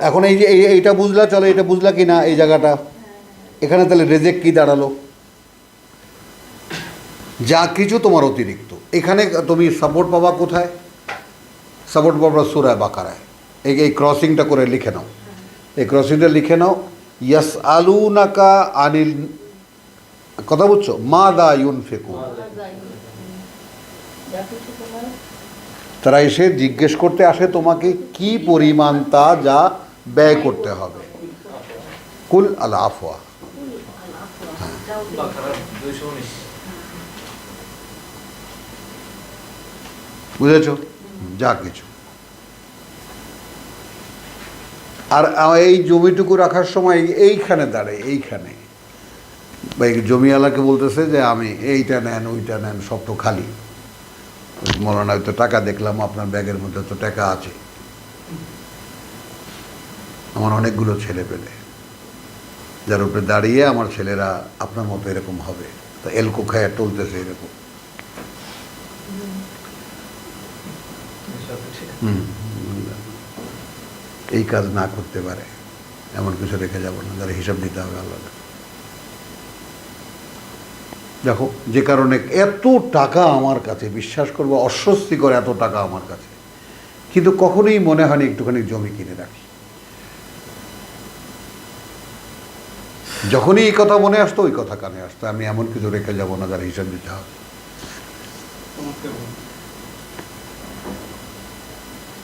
এখন এই যে এইটা বুঝলা, চলো এটা বুঝলা কি না এই জায়গাটা, এখানে তাহলে রেজেক কি দাঁড়ালো? যা কিছু তোমার অতিরিক্ত, এখানে তুমি সাপোর্ট পাবা কোথায়? সাপোর্ট পাবা সূরা বাকারায়। এই ক্রসিংটা করে লিখে নাও, এই ক্রসিংটা লিখে নাও। ইয়াসআলুনাকা আনিল, কথা বুঝছো, মাযা ইউনফিকুন, তারা এসে জিজ্ঞেস করতে আসে তোমাকে কি পরিমাণ তা যা ব্যয় করতে হবে। কুল আল আফওয়া, বুঝেছ? যা কিছু। আর এই জমিটুকু রাখার সময় এইখানে দাঁড়ায়, এইখানে জমিওয়ালাকে বলতেছে যে আমি এইটা নেন ওইটা নেন, সব তো খালি। মৌলানা তো টাকা দেখলাম আপনার ব্যাগের মধ্যে তো টাকা আছে, আমার অনেকগুলো ছেলে পেলে, যার উপরে দাঁড়িয়ে আমার ছেলেরা আপনার মতো এরকম হবে, তা এলকো খায়া টলতেছে এরকম। এই কাজ না করতে পারে এমন কিছু রেখে যাব না, যারা হিসাব দিতে হবে আল্লাহ। দেখো যে কারণে এত টাকা আমার কাছে, বিশ্বাস করবো অস্বস্তিকর এত টাকা আমার কাছে, কিন্তু কখনোই মনে হয়নি একটুখানি জমি কিনে রাখি। যখনই এই কথা মনে আসতো ওই কথা কানে আসতো, আমি এমন কিছু রেখে যাব না যারা হিসাব দিতে হবে।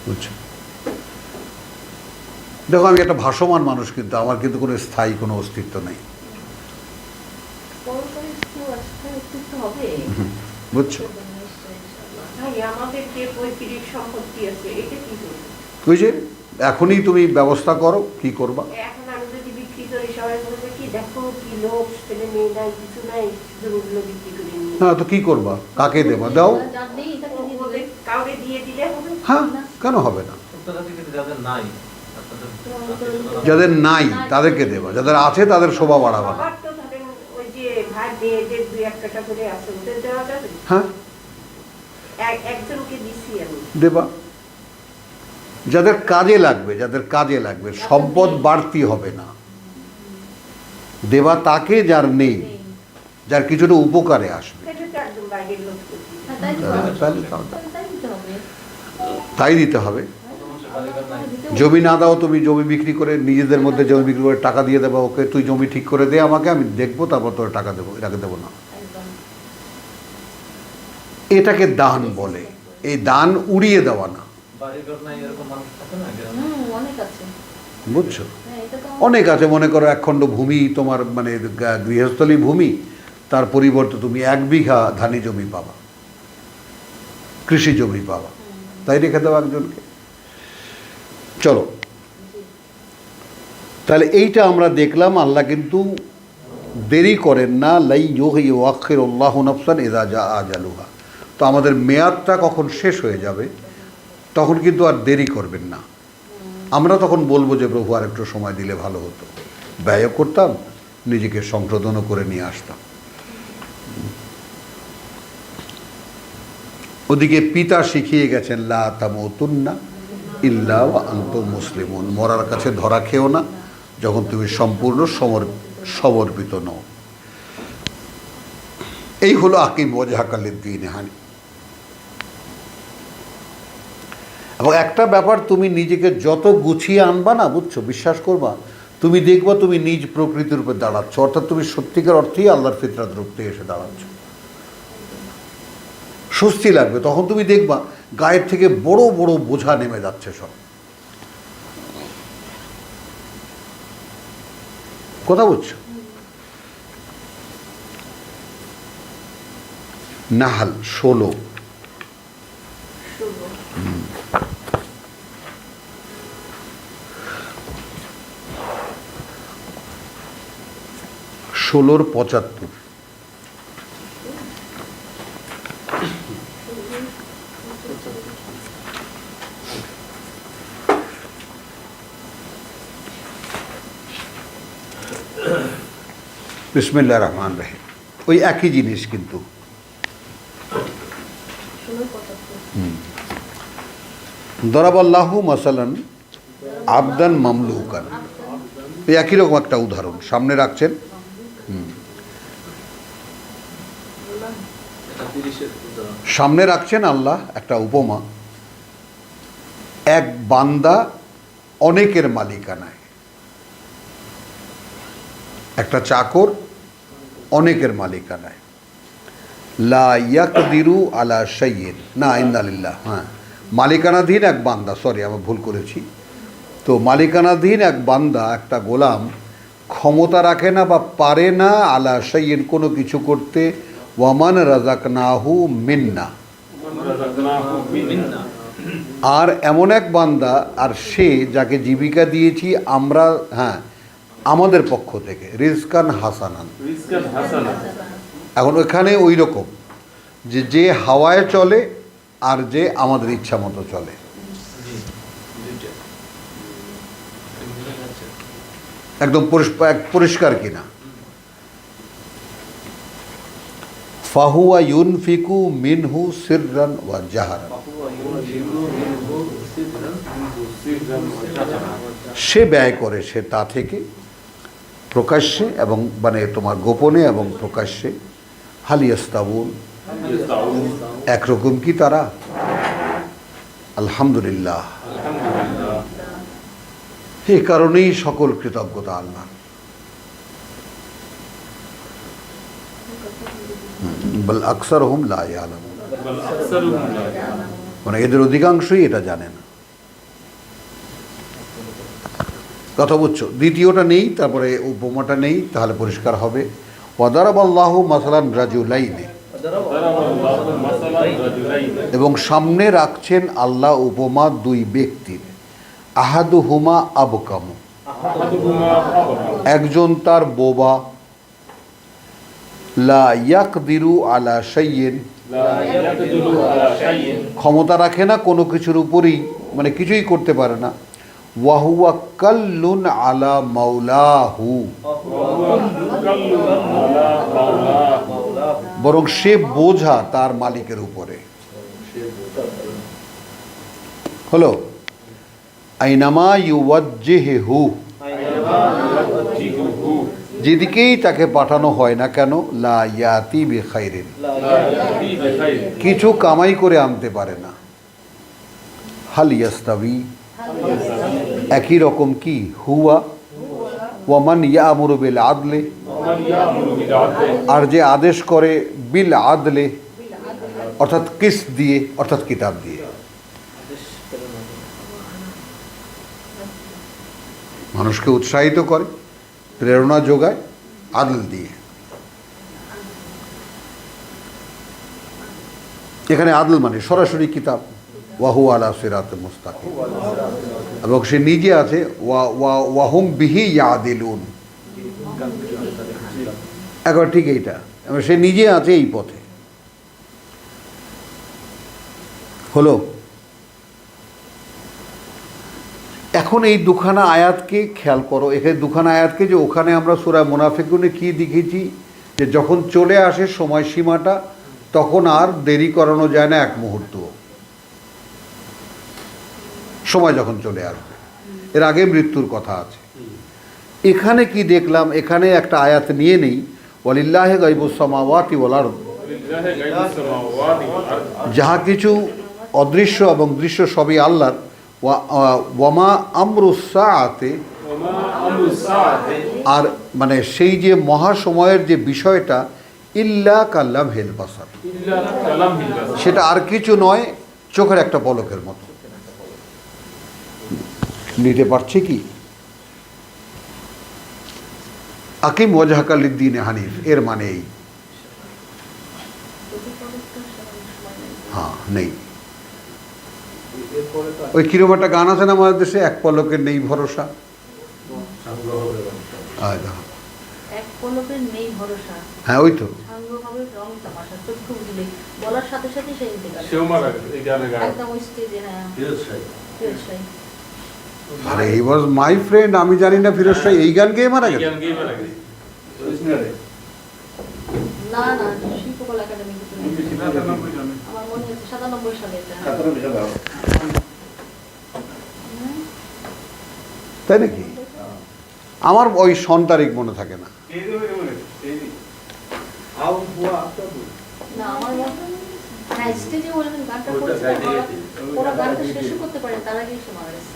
বুঝছো? দেখো আমি একটা ভাসমান মানুষ, কিন্তু আমার কিন্তু কোনো স্থায়ী কোনো অস্তিত্ব নেই, বুঝছো? ওই যে এখনই তুমি ব্যবস্থা করো, কি করবা? হ্যাঁ, তো কি করবা? কাকে দেবা? দাও। হ্যাঁ, কেন হবে না? যাদের নাই তাদেরকে দেবা, যাদের আছে তাদের শোভা বাড়াবা। হ্যাঁ, দেবা। যাদের কাজে লাগবে, যাদের কাজে লাগবে, সম্পদ বাড়তি হবে না, দেবা তাকে যার নেই, যার কিছুটা উপকারে আসবে, তাই দিতে হবে। জমি না দাও, তুমি জমি বিক্রি করে নিজেদের মধ্যে জমি বিক্রি করে টাকা দিয়ে দেবো, ওকে তুই জমি ঠিক করে দে আমাকে, আমি দেখবো, তারপর তোর টাকা দেবো, এটাকে দেবো না। এটাকে দান বলে, এই দান উড়িয়ে দেওয়া না, বুঝছো? অনেক আছে। মনে করো একখণ্ড ভূমি তোমার, মানে গৃহস্থলী ভূমি, তার পরিবর্তে তুমি 1 বিঘা ধানি জমি পাবা, কৃষি জমি পাবা, তাই রেখে দেওয়া একজনকে। চলো, তাহলে এইটা আমরা দেখলাম, আল্লাহ কিন্তু দেরি করেন না। লাই ইউআখিরুল্লাহু নাফসান ইযা জাআ আজালুহা। তো আমাদের মেয়াদটা কখন শেষ হয়ে যাবে তখন কিন্তু আর দেরি করবেন না। আমরা তখন বলবো যে প্রভু আর একটু সময় দিলে ভালো হতো, ব্যয় করতাম, নিজেকে সংশোধনও করে নিয়ে আসতাম। ওদিকে পিতা শিখিয়ে গেছেন লা তামুতুন্না ইল্লা ওয়া আনতুম মুসলিমুন, মরার কাছে ধরা খেও না যখন তুমি সম্পূর্ণ সমর্পিত নও। এই হলো আকিম ওয়াজহাকা লিদ্দীন হানি। এবং একটা ব্যাপার, তুমি নিজেকে যত গুছিয়ে আনবা না, বুঝছো, বিশ্বাস করবা, তুমি দেখবা তুমি নিজ প্রকৃতির উপর দাঁড়াচ্ছ, অর্থাৎ তুমি সত্যিকার অর্থেই আল্লাহর ফিতরাত রূপে এসে দাঁড়াচ্ছ। স্বস্তি লাগবে তখন, তুমি দেখবা গায়ের থেকে বড় বড় বোঝা নেমে যাচ্ছে সব। কথা বুঝছো? নাহাল 16, ষোলোর 75। বিসমিল্লাহির রহমানির রহিম। ওই একই জিনিস কিন্তু। দরাবাল্লাহু মাসালান আবদান মামলুকান, এই একই রকম একটা উদাহরণ সামনে রাখছেন। সামনে রাখছেন আল্লাহ একটা উপমা, এক বান্দা অনেকের মালিকানায়, একটা চাকর অনেকের মালিকানায়। লা ইয়াকদিরু আলা শাইইন, না ইন্নালিল্লাহ, হ্যাঁ মালিকানাধীন এক বান্দা, সরি আমি ভুল করেছি। তো মালিকানাধীন এক বান্দা, একটা গোলাম ক্ষমতা রাখে না বা পারে না আলা শাইইন কোনো কিছু করতে, ওয়ামান রাযাকনাহু মিন্না, আর এমন এক বান্দা, আর সে যাকে জীবিকা দিয়েছি আমরা, হ্যাঁ আমাদের পক্ষ থেকে, রিজকান হাসানান। এখন ওখানে ওই রকম যে হাওয়ায় চলে আর যে আমাদের ইচ্ছা মতো চলে। একদম পরিষ্কার কিনা? ফাহুয়া ইউনফিকু মিনহু সিররান ওয়া জাহারান, সে ব্যয় করে সে তা থেকে প্রকাশ্যে এবং মানে তোমার গোপনে এবং প্রকাশ্যে। হাল ইয়াস্তাউন, একরকম কি তারা? আলহামদুলিল্লাহ, এই কারণেই সকল কৃতজ্ঞতা আল্লাহ। বল আকসারহুম লা ইয়ালামুন, মানে এদের অধিকাংশই এটা জানে না। কথা বুঝছো? দ্বিতীয়টা নেই, তারপরে উপমাটা নেই, তাহলে পরিষ্কার হবে। ওয়াদারাবাল্লাহু মাসালান রাজুলাইনি, এবং সামনে রাখছেন আল্লাহ উপমা দুই ব্যক্তির। আহাদুহুমা আবকামু, একজন তার বোবা, লা ইয়াকদিরু আলা শাইইন, ক্ষমতা রাখে না কোনো কিছুর উপরই, মানে কিছুই করতে পারে না। ওয়াহুয়া কাল্লুন আলা মাওলাহু, বরং সে বোঝা তার মালিকের উপরে। হলো আইনামা ইউওয়াজ্জিহু, যেদিকেই তাকে পাঠানো হয় না কেন, লা ইয়াতি বিখাইরিন, কিছু কামাই করে আনতে পারে না। হাল ইয়াস্তাবি, একই রকম কি? হুয়া ওয়ামান ইয়ামুরু বিল আদলে, আর যে আদেশ করে বিল আদলে, অর্থাৎ কিস দিয়ে, অর্থাৎ কিতাব দিয়ে। মানুষকে উৎসাহিত করে, প্রেরণা যোগায় আদল দিয়ে। এখানে আদল মানে সরাসরি কিতাব। ওয়াহু আলা সিরাত মুস্তাকিম, এবং সে নিজে আছে ওয়াহুম বিহি ইয়াদিলুন, একবার ঠিক এইটা, এবং সে নিজে আছে এই পথে। হলো, এখন এই দুখানা আয়াতকে খেয়াল করো। এখানে দুখানা আয়াতকে, যে ওখানে আমরা সূরা মুনাফিকুনে কি দেখেছি, যে যখন চলে আসে সময়সীমাটা তখন আর দেরি করানো যায় না এক মুহূর্ত, সময় যখন চলে আসবে, এর আগে মৃত্যুর কথা আছে। এখানে কি দেখলাম, এখানে একটা আয়াত নিয়ে নেই, ওয়ালিল্লাহি গায়বুস সামাওয়াতি ওয়াল আরদ, যাহা কিছু অদৃশ্য এবং দৃশ্য সবই আল্লাহর। ওয়ামা আমরুস সাআতি, আর মানে সেই যে মহাসময়ের যে বিষয়টা, ইল্লা কাল্লামহিল বাসার, সেটা আর কিছু নয়, চোখের একটা পলকের মতো। নিতে পারছে কি? আকিম ওয়াজহাকা লিদ্দীনে হানিফ, এর মানে এই, হ্যাঁ নেই। ওই কিরকম একটা গান আছে না আমাদের দেশে, এক পলকের নেই ভরসা। হ্যাঁ ওই তো, আরে হি ওয়াজ মাই ফ্রেন্ড। আমি জানি না ফিরোজ শাহ এই গান গেয়ে মারা গেছে। না না, শিল্পকলা একাডেমি আমার মনে হচ্ছে 97 সালে এটা। তাই নাকি? আমার ওই সন তারিখ মনে থাকে না। না আমার হ্যাঁ স্টেজে ওরা গানটা করেছে, ওরা গানটা শেষও করতে পারে তার আগেই সে মারা গেছে,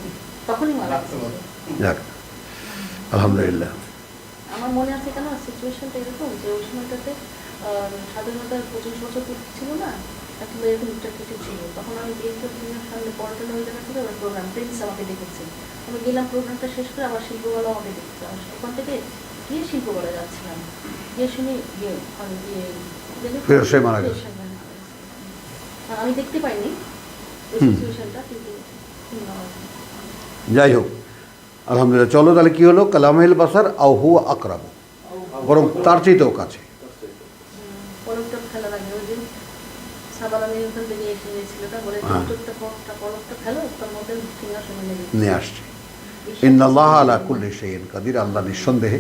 তখনই মারা গেছে। যাক আলহামদুলিল্লাহ। আমার মনে আছে কেন সিচুয়েশনটা এরকম যে ওই সময়টাতে স্বাধীনতার 25 বছর পূর্তি ছিল না, এখন এরকম একটা কিছু ছিল। তখন আমি বিএনপির সামনে পড়াশোনা হয়ে যাওয়ার থেকে ওরা প্রোগ্রাম প্রিন্স আমাকে ডেকেছে, আমি গেলাম, প্রোগ্রামটা শেষ করে আবার শিল্পকলা আমাকে ডেকেছে। ওখান থেকে গিয়ে শিল্পকলা যাচ্ছিলাম, গিয়ে শুনি গিয়ে ফিরোজ শাহ মারা গেছে। আমি দেখতে পাইনি ওই সিচুয়েশনটা, কিন্তু যাই হোক আলহামদুলিল্লাহ। চলো তাহলে কি হলো, কালামহিল বাসার আও হুয়া আকরাব, বরং তার চাইতেও কাছে। পলকটা ফেলা লাগে, ওই দিন সাবালা নিয়ন্ত্রণ বেরিয়ে এসে ছেলেটা বলে পলকটা ফেলো, তার মধ্যে ফিঙ্গার সময় নিয়ে আসছে। ইন্নাল্লাহ আলা কুল্লি শাইইন কাদির, আল্লাহ নিঃসন্দেহে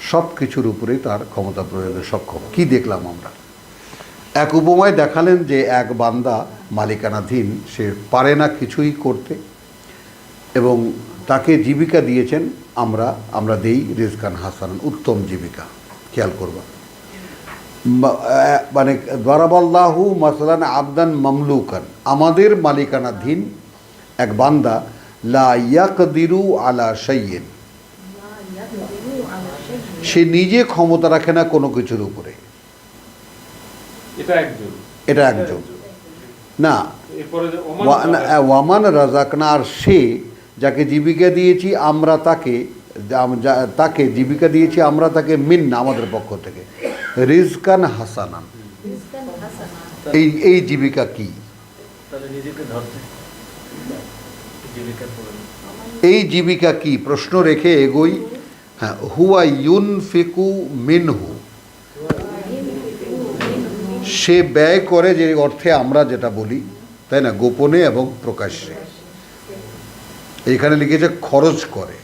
সব কিছুর উপরেই তার ক্ষমতা প্রয়োগে সক্ষম। কি দেখলাম আমরা? এক উপমায় দেখালেন যে এক বান্দা মালিকানাধীন, সে পারে না কিছুই করতে, এবং তাকে জীবিকা দিয়েছেন আমরা দেই রিজকান হাসানান, উত্তম জীবিকা। খেয়াল করবা, মানে দরাবাল্লাহু মাসালান আবদান মামলুকান, আমাদের মালিকানাধীন এক বান্দা, লা ইয়াকদিরু আলা শাইইন, সে নিজে ক্ষমতা রাখে না কোনো কিছুর উপরে। এটা একজন না, ওয়ামান রাজাকনা, আর সে যাকে জীবিকা দিয়েছি আমরা তাকে জীবিকা দিয়েছি আমরা তাকে মিন্না, আমাদের পক্ষ থেকে, রিজকান হাসানান। এই জীবিকা কি? এই জীবিকা কি প্রশ্ন রেখে এগোই। হ্যাঁ, হুয়া ইউনফিকু মিনহু, সে ব্যয় করে যে অর্থে আমরা যেটা বলি, তাই না, গোপনে এবং প্রকাশ্যে। এইখানে লিখেছে খরচ করে।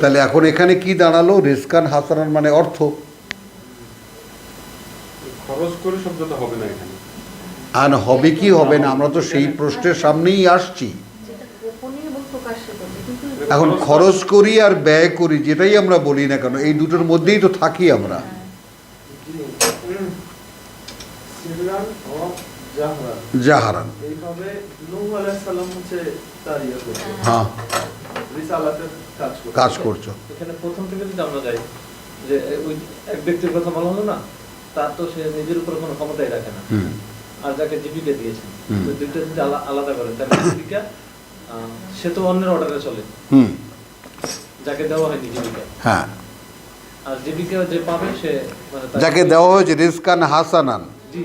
তাহলে এখন এখানে কি দাঁড়ালো? রিজকান হাসানান মানে অর্থ। খরচ করে শব্দটা হবে না এখানে। আর হবে কি হবে না, আমরা তো সেই প্রশ্নের সামনেই আসছি। এখন খরচ করি আর ব্যয় করি, যেটাই আমরা বলি না কেন, এই দুটোর মধ্যেই তো থাকি আমরা। জাহারান, হ্যাঁ কাজ করছো। এখানে প্রথম থেকে যদি আমরা যাই যে ওই এক ব্যক্তির কথা বলা হলো না, তার তো সে নিজের উপর কোনো ক্ষমতাই রাখে না, আর যাকে জীবিকা দিয়েছেন, দুইটা যদি আলাদা করেন তাহলে জীবিকা সে তো অন্যের অর্ডারে চলে, যাকে দেওয়া হয়নি জীবিকা। হ্যাঁ, আর জীবিকা যে পাবে সে যাকে দেওয়া হয়েছে রিজকান হাসানান। জি,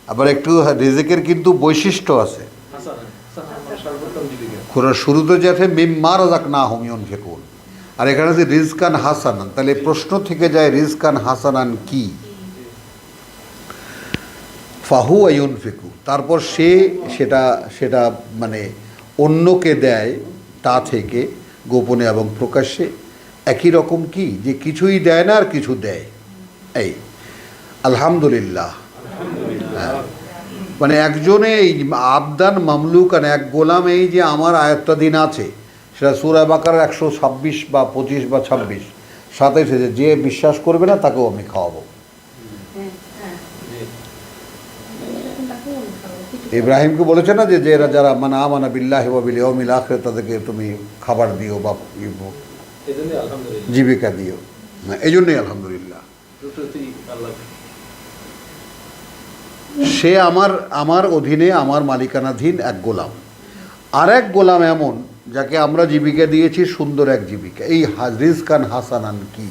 আবার একটু রিজিকের কিন্তু বৈশিষ্ট্য আছে। কোরআন শুরুতে যেটা মিম্মা রাযাকনাহুম ইউনফিকুন, আর এখানে আছে রিজকান হাসানান। তাহলে প্রশ্ন থেকে যায় রিজকান হাসানান কি? ফাহুয়া ইউনফিকু, তারপর সে সেটা মানে অন্যকে দেয়, তা থেকে গোপনে এবং প্রকাশ্যে একই রকম। কি যে কিছুই দেয় না আর কিছু দেয়। এই আলহামদুলিল্লাহ, মানে একজনে এই আবদান মামলুকান, এক গোলাম, এই যে আমার আয়ত্তাধীন আছে, সেটা সূরা বাকারার 126 বা 25 বা 26 27, যে বিশ্বাস করবে না তাকেও আমি খাওয়াবো। ইব্রাহিমকে বলেছে না যে এরা যারা মানে আমানা বিল্লাহি ওয়া বিল ইয়াউমিল আখির, তাদেরকে তুমি খাবার দিও বা জীবিকা দিও। এই জন্যই আলহামদুলিল্লাহ। সে আমার অধীনে, আমার মালিকানাধীন এক গোলাম। আর এক গোলাম এমন যাকে আমরা জীবিকা দিয়েছি, সুন্দর এক জীবিকা। এই রিজকান হাসানান কি?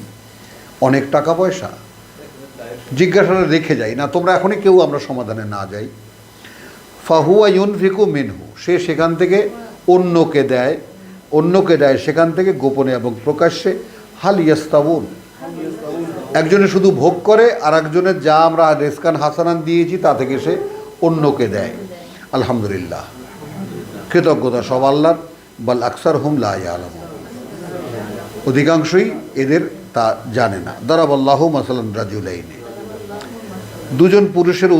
অনেক টাকা পয়সা? জিজ্ঞাসাটা রেখে যাই না, তোমরা এখনই কেউ আমরা সমাধানে না যাই। ফাহুয়া ইউনফিকু মিনহু, সে সেখান থেকে অন্যকে দেয় সেখান থেকে গোপনে এবং প্রকাশ্যে। হাল ইয়াস্তাবুন, একজনে শুধু ভোগ করে, আর একজনের যা আমরা রিজকান হাসানান দিয়েছি তা থেকে সে অন্যকে দেয়। আলহামদুলিল্লাহ, কৃতজ্ঞতা সব আল্লাহর। বাল আকসারহুম লা ইয়ালামুন, অধিকাংশই এদের তা জানে না। দারাবাল্লাহু মাসালান রাজুলাইনি, দুজন পুরুষের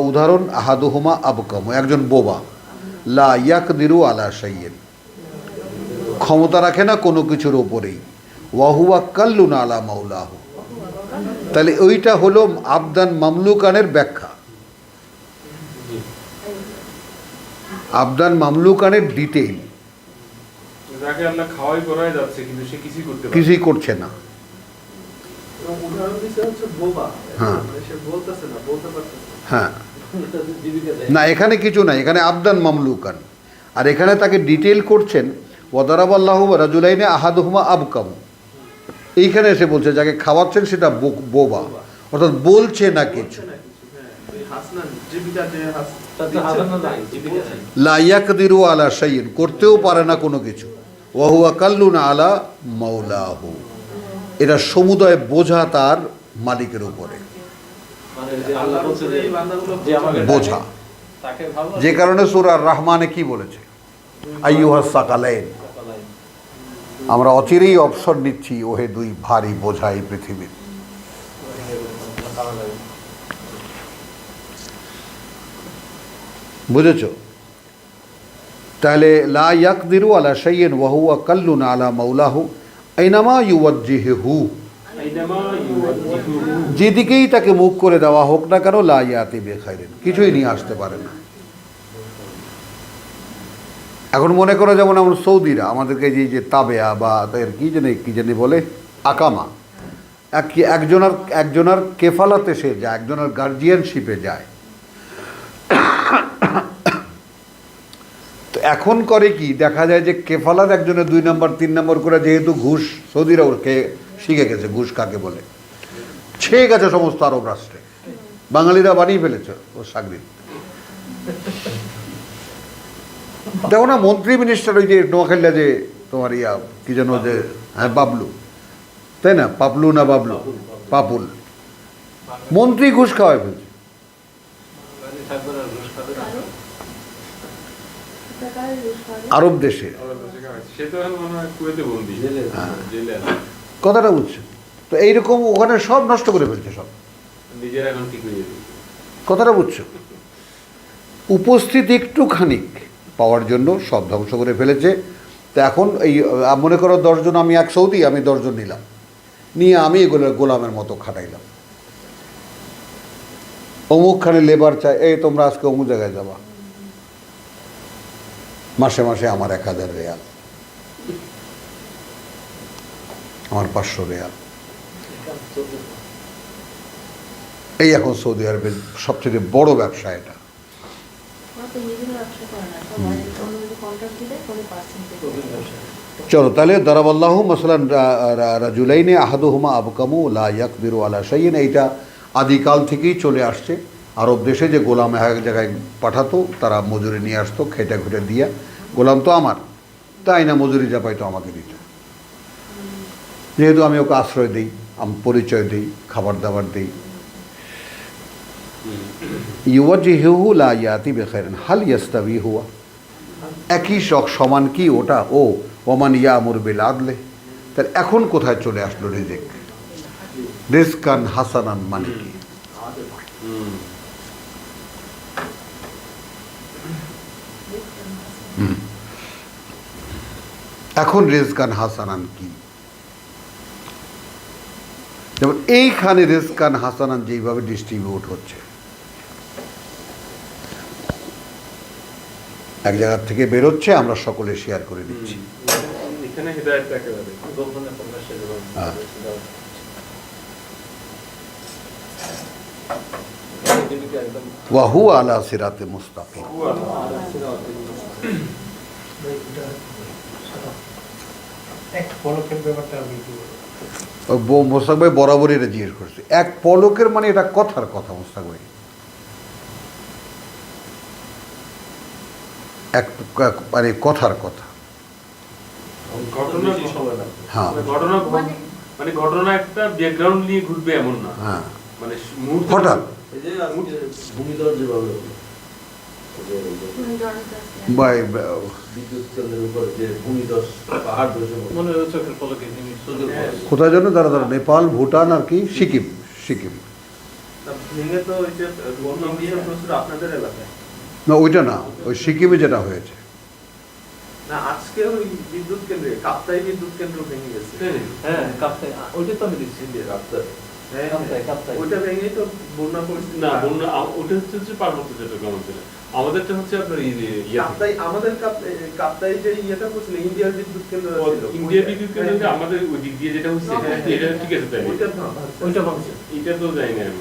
উদাহরণ। আহাদুহুমা আবকাম, একজন বোবা, লা ইয়াকদিরু আলা শাইইন, ক্ষমতা রাখে না কোনো কিছুর ওপরেই। ওয়াহুয়া কাল্লুন আলা মাওলাহু, তাহলে ওইটা হলো আবদান মামলুকানের ব্যাখ্যা, আবদান মামলুকানের ডিটেইল। যাকে আল্লাহ খাওয়াই করাই যাচ্ছে কিন্তু সে কিছুই করতে পারে না। কিছুই করছে না। এবং উদাহরণ দিচ্ছে হচ্ছে বোবা, হ্যাঁ। মানে সে বলতেছে না, বলতে পারতেছে না। হ্যাঁ, এটা তো জীবিকা দেয়। না এখানে কিছু নাই, এখানে আবদান মামলুকান। আর এখানে তাকে ডিটেল করছেন, ওয়াদারাবাল্লাহু রাজুলাইনে আহাদুহুমা আবকাম, এইখানে এসে বলছে যাকে খাওয়াচ্ছেন সেটা বোবা, অর্থাৎ বলছে না কিছু। বলছে না কিছু, হ্যাঁ। ওই হাসনান, জীবিকা যে তার তো হাসানা নাই, জীবিকা নাই। লা ইয়াকদিরু আলা শাইইন, করতেও পারে না কোনো কিছু। ওয়াহুয়া কাল্লুন আলা মাওলাহু, এটা সমুদয় বোঝা তার মালিকের উপরে, মানে যে আল্লাহ বলছে যে যে আমাকে বোঝা। তাকে ভালো যে কারণে সূরা রহমানে কি বলেছে, আইয়ুহাস সাকালাইন, আমরা অচিরেই অবসর নিচ্ছি ওহে দুই ভারী বোঝা এই পৃথিবীর। বুঝেছ? তাহলে লা ইয়াকদিরু আলা শাইইন ওয়া হুয়া কাল্লুন আলা মাওলাহু আইনামা ইউওয়াজ্জিহু, আইনামা ইউওয়াজ্জিহুহু, যেদিকেই তাকে মুখ করে দেওয়া হোক না কেন, লা ইয়াতি বিখাইরিন, কিছুই নিয়ে আসতে পারে না। এখন মনে করো যেমন আমরা সৌদিরা আমাদেরকে যে তাবেয়া বা এর কি জানি বলে আকামা, একজনের কেফালাতে সে যায়, একজনের গার্জিয়ানশিপে যায়। তো এখন করে কি দেখা যায় যে কেফালাত একজনের 2 নম্বর 3 নম্বর করে, যেহেতু ঘুষ সৌদিরা ওকে শিখে গেছে ঘুষ কাকে বলে, ছেয়ে গেছে সমস্ত আরব রাষ্ট্রে, বাঙালিরা বানিয়ে ফেলেছে ও সাগরিদ। দেখো না মন্ত্রী মিনিস্টার ওই যে নোয়াখালীরা যে তোমার ইয়া কি যেন যে, হ্যাঁ বাবলু, তাই না, পাপলু না বাবলু, পাপুল, মন্ত্রী ঘুষ খাওয়ায় ফেলছে। মানে থাকবে না, ঘুষ খাবে না। আরব দেশে সে তো এখন মনে হয় কুয়েতে বন্দি, জেলে। জেলে আছে। কথাটা বুঝছো তো, এইরকম ওখানে সব নষ্ট করে ফেলছে সব, নিজের এখন ঠিক হয়ে যাবে। কথাটা বুঝছো, উপস্থিতি একটু খানিক পাওয়ার জন্য সব ধ্বংস করে ফেলেছে। তো এখন এই মনে করো 10 জন, আমি এক সৌদি, আমি 10 জন নিলাম, নিয়ে আমি এগুলো গোলামের মতো খাটাইলাম। অমুকখানে লেবার চাই, এই তোমরা আজকে অমুক জায়গায় যাবা, মাসে মাসে আমার 1000 রিয়াল, আমার 500 রিয়াল। এই এখন সৌদি আরবের সবচেয়ে বড় ব্যবসা এটা। চলো তাহলে দারাবাল্লাহু মাসালান রাজুলাইনে আহাদুহুমা আবকামু লা ইয়াকদিরু আলা শাইইন, এইটা আদিকাল থেকেই চলে আসছে। আরব দেশে যে গোলাম এক জায়গায় পাঠাতো, তারা মজুরি নিয়ে আসতো, খেটে খুঁটে দিয়া, গোলাম তো আমার, তাই না মজুরি যা পাইতো আমাকে দিত। যেহেতু আমি ওকে আশ্রয় দিই, আমি পরিচয় দিই, খাবার দাবার দিই। ইউওয়াজ্জিহুহু লা ইয়াতি বিখাইরিন হাল ইয়াস্তাবি হুয়া, একই সমান কি ওটা ও ওমান ইয়ামুর বিল আদলে। তাহলে এখন কোথায় চলে আসলো রিজিক, রিজকান হাসানান মানে কি? এখন রিজকান হাসানান কি? যেমন এইখানে রিজকান হাসানান যেইভাবে ডিস্ট্রিবিউট হচ্ছে, এক জায়গার থেকে বেরোচ্ছে, আমরা সকলে শেয়ার করে দিচ্ছি। এখানে হিদায়াত একেবারে গোপনে প্রকাশ্যে যেমন হ্যাঁ। জীবিকা একদম ওয়াহু আলা সিরাতে মুস্তাকিম। মোস্তাক ভাই বরাবরই এটা জিজ্ঞেস করছে, এক পলকের মানে এটা কথার কথা মোস্তাক ভাই, এক মানে কথার কথা। ঘটনা হ্যাঁ মানে ঘটনা একটা ব্যাকগ্রাউন্ড নিয়ে ঘুরবে এমন না, হ্যাঁ, মানে মুহূর্তে হঠাৎ এই যে আজকে ভূমিধস যেভাবে হলো, বিদ্যুৎ কেন্দ্রের উপর যে ভূমিধস, পাহাড় ধসে পড়লো। মনে হচ্ছে চোখের পলকে তিনি সুযোগ পাওয়া। কোথায় জন্য তারা নেপাল, ভুটান আর কি সিকিম। তা ভেঙে তো ওই যে বন্যা প্রচুর আপনাদের এলাকায়। না ওইটা না, ওই সিকিমে যেটা হয়েছে। না আজকে ওই বিদ্যুৎ কেন্দ্রে কাপ্তাই বিদ্যুৎ কেন্দ্র ভেঙে গেছে। হ্যাঁ কাপ্তাই, ওইটা তো আমি দেখছি। কাপ্তাই কাপ্তাই ওইটা ভেঙেই তো বন্যা পরিস্থিতি। না বন্যা ওটা হচ্ছে পার্বত্য চট্টগ্রাম অঞ্চলে, আমাদেরটা হচ্ছে আপনার কাপ্তাই আমাদের কাপ্তাই যে ইয়েটা করছিল ইন্ডিয়ার বিদ্যুৎ কেন্দ্র ছিল, ইন্ডিয়া বিদ্যুৎ কেন্দ্র আমাদের ওই দিক দিয়ে যেটা হচ্ছে এটা ঠিক আছে তাই ওইটা ভাঙছে। এটা তো জানি না আমি।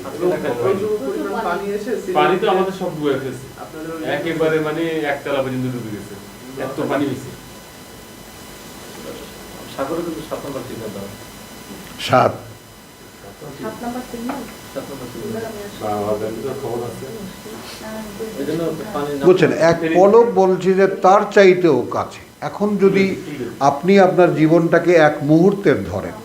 প্রচুর পরিমাণ পানি এসে পানি তো আমাদের সব ডুবে ফেলছে আপনাদের একেবারে, মানে একতলা পর্যন্ত ডুবে গেছে, এত পানি হয়েছে। সাগরে কিন্তু 7 নম্বর সিগন্যাল দেওয়া। 7 7 নাম্বার সিগন্যাল 7 নম্বর সিগন্যাল। খবর আছে এই জন্য পানি না- বুঝছেন, এক পলক বলছি যে তার চাইতেও কাছে। এখন যদি আপনি আপনার জীবনটাকে এক মুহূর্তের ধরেন,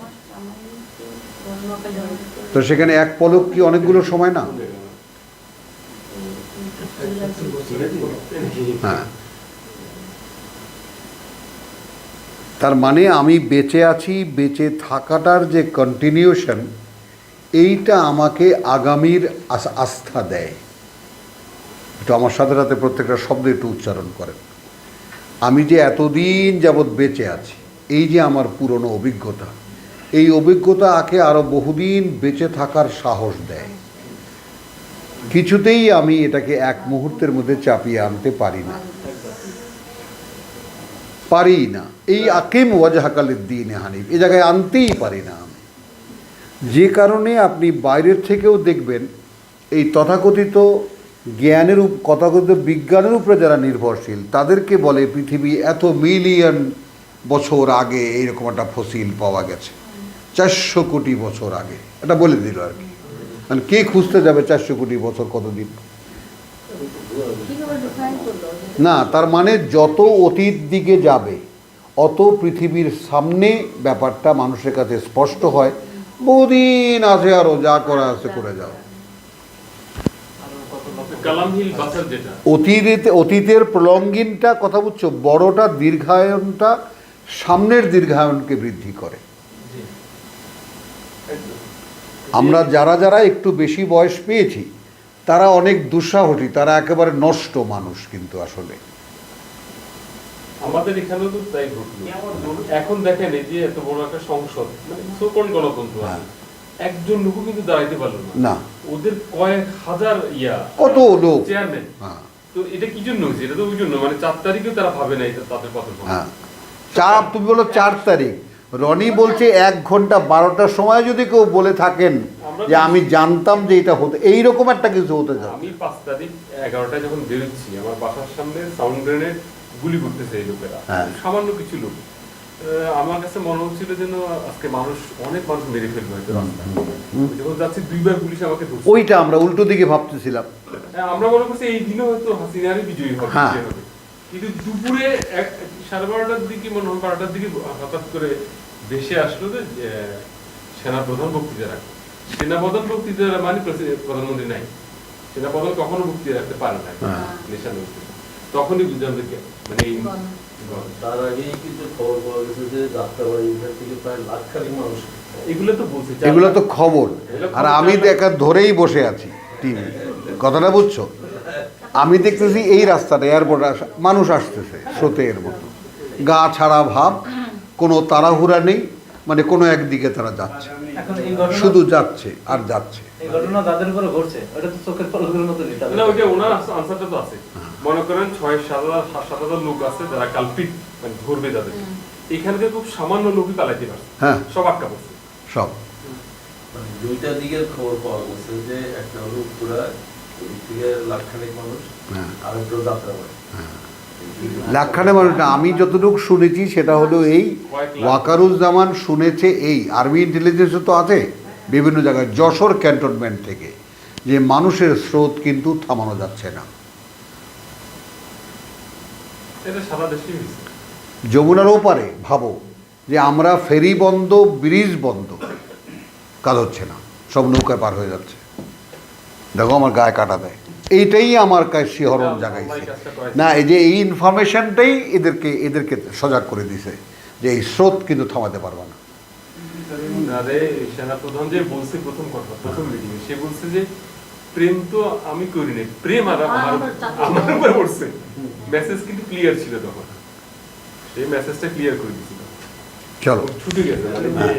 তো সেখানে এক পলক কি অনেকগুলো সময় না? হ্যাঁ, তার মানে আমি বেঁচে আছি, বেঁচে থাকাটার যে কন্টিনিউশন, এইটা আমাকে আগামীর আস্থা দেয়। একটু আমার সাথে সাথে প্রত্যেকটা শব্দ একটু উচ্চারণ করেন। আমি যে এতদিন যাবৎ বেঁচে আছি, এই যে আমার পুরনো অভিজ্ঞতা, এই অভিজ্ঞতা আগে আরও বহুদিন বেঁচে থাকার সাহস দেয়। কিছুতেই আমি এটাকে এক মুহূর্তের মধ্যে চাপিয়ে আনতে পারি না। এই আকিম ওয়াজহাকালিদ দ্বীন হানিফ এই জায়গায় আনতেই পারি না আমি। যে কারণে আপনি বাইরের থেকেও দেখবেন এই তথাকথিত তথাকথিত বিজ্ঞানের উপরে যারা নির্ভরশীল, তাদেরকে বলে পৃথিবী এত মিলিয়ন বছর আগে এইরকম একটা ফসিল পাওয়া গেছে, 400 কোটি বছর আগে, এটা বলে দিল আর কি। মানে কে খুঁজতে যাবে 400 কোটি বছর কতদিন? কিভাবে ডিফাইন করলো? না, তার মানে যত অতীত দিকে যাবে অত পৃথিবীর সামনে ব্যাপারটা মানুষের কাছে স্পষ্ট হয়। বহুদিন আছে, আরও যা করা আছে করে যাও। কালামহিল বাসার যেটা অতীতের প্রলঙ্গিনটা কথা বুঝছো, বড়টা দীর্ঘায়নটা সামনের দীর্ঘায়নকে বৃদ্ধি করে। আমরা যারা যারা একটু বেশি বয়স পেয়েছি তারা অনেক দুঃসাহসী, তারা একেবারে নষ্ট মানুষ, কিন্তু আসলে আমাদের এখানেও তো তাই ঘটলো। এখন দেখেন এই যে এত বড় একটা সংসদ, মানে সোকন গণতন্ত্র আছে, একজন লোকও কিন্তু দাঁড়াইতে পারলো না, ওদের কয়েক হাজার কত লোক চেয়ারম্যান। হ্যাঁ তো এটা কি জন্য হয়েছে? এটা তো ওই জন্য, মানে 4 তারিখেও তারা ভাবে না এটা তাদের কথা। হ্যাঁ, তুমি বলো 4 তারিখ, রনি বলছে 1 ঘন্টা 12টার সময় যদি কেউ বলে থাকেন যে আমি জানতাম যে এটা হতে, এইরকম একটা কিছু হতে যাবে। আমি 5 তারিখ 11টায় যখন বেরোচ্ছি, আমার বাসার সামনে সাউন্ড গ্রেনেড গুলি করতেছে এই লোকেরা, সামান্য কিছু লোক। আমার কাছে মনে হচ্ছিল যেন আজকে অনেক মানুষ মেরে ফেলবে হয়তো রাস্তায়। যখন যাচ্ছি 2বার পুলিশ আমাকে ধরছে। ওইটা আমরা উল্টো দিকে ভাবতেছিলাম। আমরা মনে করছি এই দিনও হয়তো হাসিনারই বিজয়ী হবে। কিন্তু দুপুরে 12:30টার দিকে, মনে হয় 12টার দিকে হঠাৎ করে দেশে আসলো যে সেনাপ্রধান বক্তৃতা রাখবে। সেনাপ্রধান বক্তৃতা মানে প্রধানমন্ত্রী নাই, সেনাপ্রধান কখনো বক্তৃতা রাখতে পারে না নেশার বক্তৃতা। তখনই বুঝলাম যে মানে তার আগেই কিন্তু খবর পাওয়া গেছে যে যাত্রাবাড়ি থেকে প্রায় লাখখানিক মানুষ। এগুলো তো বলছে, এগুলো তো খবর, আর আমি দেখা ধরেই বসে আছি টিভি। কথাটা বুঝছো? আমি দেখতেছি এই রাস্তাটা এয়ারপোর্টে মানুষ আসতেছে স্রোতের মতো, গা ছাড়া ভাব, কোনো তাড়াহুড়া নেই, মানে কোনো একদিকে তারা যাচ্ছে, শুধু যাচ্ছে আর যাচ্ছে। এই ঘটনা যাদের উপরে ঘটছে ওটা তো চোখের পলকের মতো নেই। না, ওইটা ওনার আনসারটা তো আছে। মনে করেন 6-7 লোক আছে যারা কালপিট, মানে ধরবে তাদের। এখানকার খুব সামান্য লোকই পালাইতে পারছে, হ্যাঁ সব আটকা পড়ছে সব। দুইটা দিকের খবর পাওয়া গেছে যে একটা হলো পুরা থেকে লাখখানিক মানুষ, আর একটা যাত্রাবাড়ি লাখখানে মানুষ না, আমি যতটুকু শুনেছি সেটা হলো এই ওয়াকারুজ্জামান শুনেছে, এই আর্মি ইন্টেলিজেন্সও তো আছে বিভিন্ন জায়গায়, যশোর ক্যান্টনমেন্ট থেকে, যে মানুষের স্রোত কিন্তু থামানো যাচ্ছে না। এটা সারা দেশেই হয়েছে। যমুনার ওপারে ভাবো যে আমরা ফেরি বন্ধ, ব্রিজ বন্ধ, কাজ হচ্ছে না, সব নৌকায় পার হয়ে যাচ্ছে। দেখো আমার গায়ে কাটা দেয়, এইটাই আমার কাছে শিহরণ জাগাইছে। না, এই যে এই ইনফরমেশনটাই এদেরকে সজাগ করে দিছে যে এই স্রোত কিন্তু থামাতে পারবে না। আরে সেনাপ্রধান যে বলছে প্রথম মিটিংয়ে, সে বলছে যে প্রেম তো আমি করিনি, প্রেম আর আমার উপরে পড়ছে। মেসেজ কিন্তু ক্লিয়ার ছিল তখন, সেই মেসেজটা ক্লিয়ার করে দিয়েছিল। চলো ছুটে গেছে মানে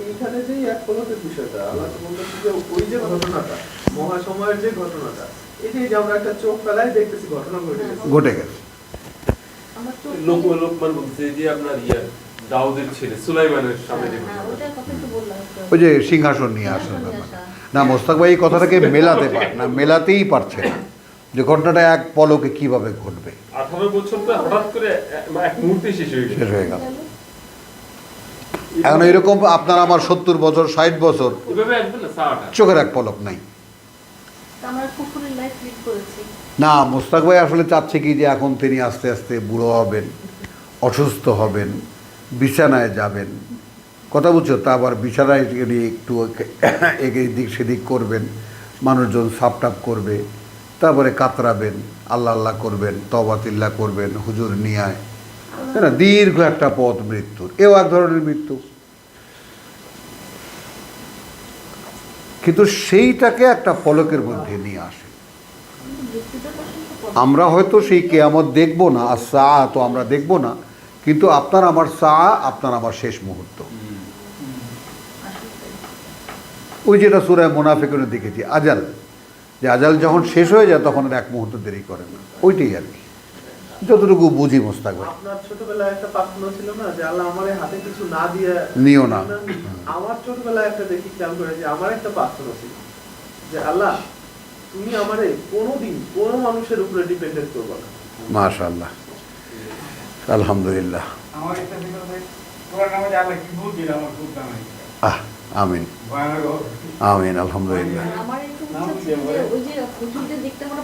এইখানে যে এক পলকের বিষয়টা আল্লাহ তো বলতেছে যে ওই যে ঘটনাটা, মহাসময়ের যে ঘটনাটা, এই যে আমরা একটা চোখ ফেলাই দেখতেছি ঘটনা ঘটে গেছে। আমার তো লোকমান বলছে যে আপনার দাউদের ছেলে সুলাইমানের সামনে যে হ্যাঁ, ওটার কথা একটু বললাম। ওই যে সিংহাসন নিয়ে আসার ব্যাপার। না, মোস্তাক ভাই এই কথাটাকে মেলাতেই পারছে না যে ঘটনাটা এক পলকে কিভাবে ঘটবে। 18 বছর তো হঠাৎ করে এক মুহূর্তে শেষ হয়ে গেল। এখন এরকম আপনার আমার 70 বছর 60 বছর এভাবে আসবে না সারাটা। চোখের এক পলক নাই। আমরা কুকুরের লাইফ লিড করেছি। না, মোস্তাক ভাই আসলে চাচ্ছে কি যে এখন তিনি আস্তে আস্তে বুড়ো হবেন, অসুস্থ হবেন, বিছানায় যাবেন, কথা বুঝছো, তা আবার বিছানায় নিয়ে একটু এদিক সেদিক করবেন, মানুষজন সাপটাপ করবে, তারপরে কাতরাবেন, আল্লাহ আল্লাহ করবেন, তওবাতিল্লাহ করবেন, হুজুর নিয়ে আয়, তাই না? দীর্ঘ একটা পথ মৃত্যুর, এও এক ধরনের মৃত্যু। কিন্তু সেইটাকে একটা পলকের মধ্যে নিয়ে আসে। আমরা হয়তো সেই কেয়ামত দেখবো না, আর তো আমরা দেখবো না, কিন্তু আপনার আমার আপনার আমার শেষ মুহূর্ত। ওই যেটা সূরায়ে মুনাফিকুনে দেখেছি, আজাল, যে আজাল যখন শেষ হয়ে যায় তখন আর এক মুহূর্ত দেরি করে না, ওইটাই আর কি, যতটুকু বুঝি মোস্তাক ভাই। আপনার ছোটবেলায় একটা প্রার্থনা ছিল না যে আল্লাহ আমার হাতে কিছু না দিয়ে নিও না। আমার ছোটবেলায় একটা দেখি খেয়াল করে যে আমার একটা প্রার্থনা ছিল যে আল্লাহ তুমি আমারে কোনোদিন কোনো মানুষের উপরে ডিপেন্ডেন্ট করবে না। মাশাআল্লাহ, আলহামদুলিল্লাহ। আমার একটা ভিতরে কোরআন নামে আল্লাহ কি বলছিল আমার খুব জানা নেই। আমিন আমিন, আলহামদুলিল্লাহ। আমার একটু ইচ্ছা ছিল যে ওই যে হুজুরদের দেখতে আমরা